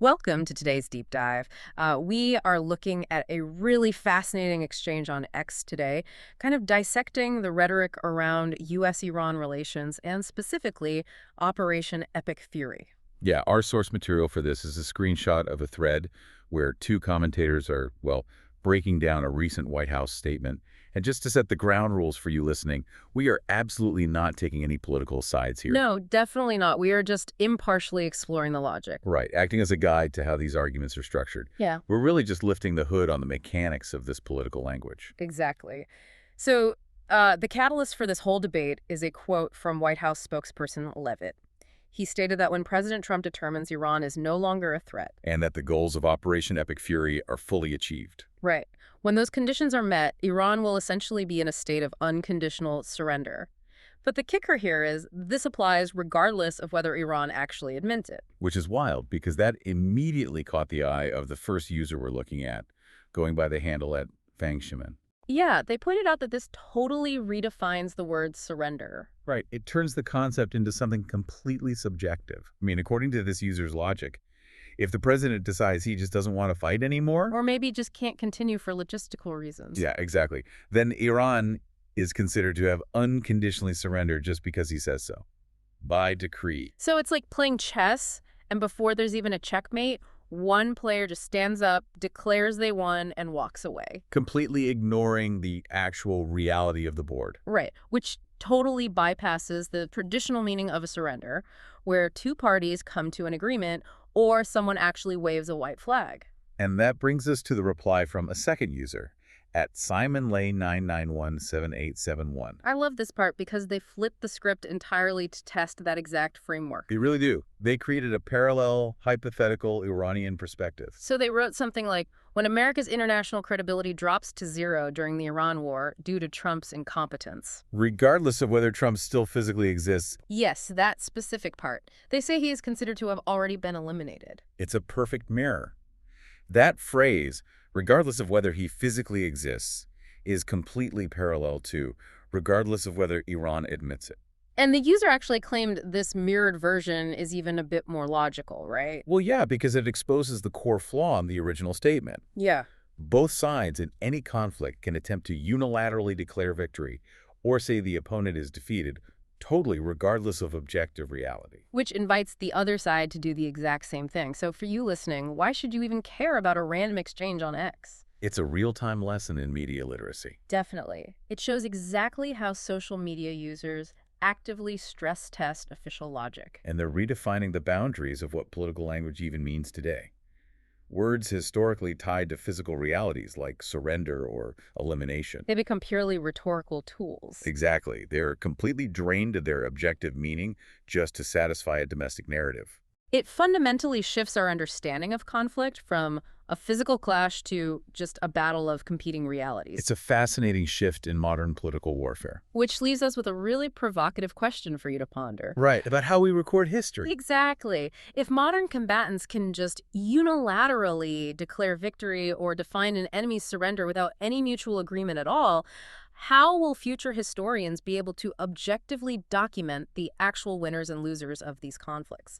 Welcome to today's deep dive. We are looking at a really fascinating exchange on X today, kind of dissecting the rhetoric around U.S.-Iran relations and specifically Operation Epic Fury. Yeah, our source material for this is a screenshot of a thread where two commentators are, well, breaking down a recent White House statement. And just to set the ground rules for you listening, we are absolutely not taking any political sides here. No, definitely not. We are just impartially exploring the logic. Right, acting as a guide to how these arguments are structured. Yeah, We're really just lifting the hood on the mechanics of this political language. exactly. So the catalyst for this whole debate is a quote from White House spokesperson Levitt. He stated that when President Trump determines Iran is no longer a threat. And that the goals of Operation Epic Fury are fully achieved. Right. When those conditions are met, Iran will essentially be in a state of unconditional surrender. But the kicker here is this applies regardless of whether Iran actually admits it. Which is wild, because that immediately caught the eye of the first user we're looking at, going by the handle at Fang Shimin. Yeah, they pointed out that this totally redefines the word surrender. Right. It turns the concept into something completely subjective. I mean, according to this user's logic, if the president decides he just doesn't want to fight anymore, Or maybe just can't continue for logistical reasons. yeah, exactly, then Iran is considered to have unconditionally surrendered just because he says so, by decree. So it's like playing chess, and before there's even a checkmate, one player just stands up, declares they won, and walks away. Completely ignoring the actual reality of the board. Right, which totally bypasses the traditional meaning of a surrender, where two parties come to an agreement or someone actually waves a white flag. And that brings us to the reply from a second user at SimonLay9917871. I love this part because they flipped the script entirely to test that exact framework. They really do. They created a parallel, hypothetical Iranian perspective. So they wrote something like, when America's international credibility drops to zero during the Iran war due to Trump's incompetence. Regardless of whether Trump still physically exists, Yes, that specific part. They say he is considered to have already been eliminated. it's a perfect mirror. That phrase, regardless of whether he physically exists, is completely parallel to regardless of whether Iran admits it. And the user actually claimed this mirrored version is even a bit more logical, right? Well, yeah, because it exposes the core flaw in the original statement. Yeah. Both sides in any conflict can attempt to unilaterally declare victory or say the opponent is defeated, totally regardless of objective reality. Which invites the other side to do the exact same thing. So for you listening, why should you even care about a random exchange on X? It's a real-time lesson in media literacy. Definitely. It shows exactly how social media users actively stress test official logic. And they're redefining the boundaries of what political language even means today. Words historically tied to physical realities like surrender or elimination. They become purely rhetorical tools. Exactly. They're completely drained of their objective meaning just to satisfy a domestic narrative. It fundamentally shifts our understanding of conflict from a physical clash to just a battle of competing realities. It's a fascinating shift in modern political warfare. Which leaves us with a really provocative question for you to ponder. Right, about how we record history. Exactly. If modern combatants can just unilaterally declare victory or define an enemy's surrender without any mutual agreement at all, how will future historians be able to objectively document the actual winners and losers of these conflicts?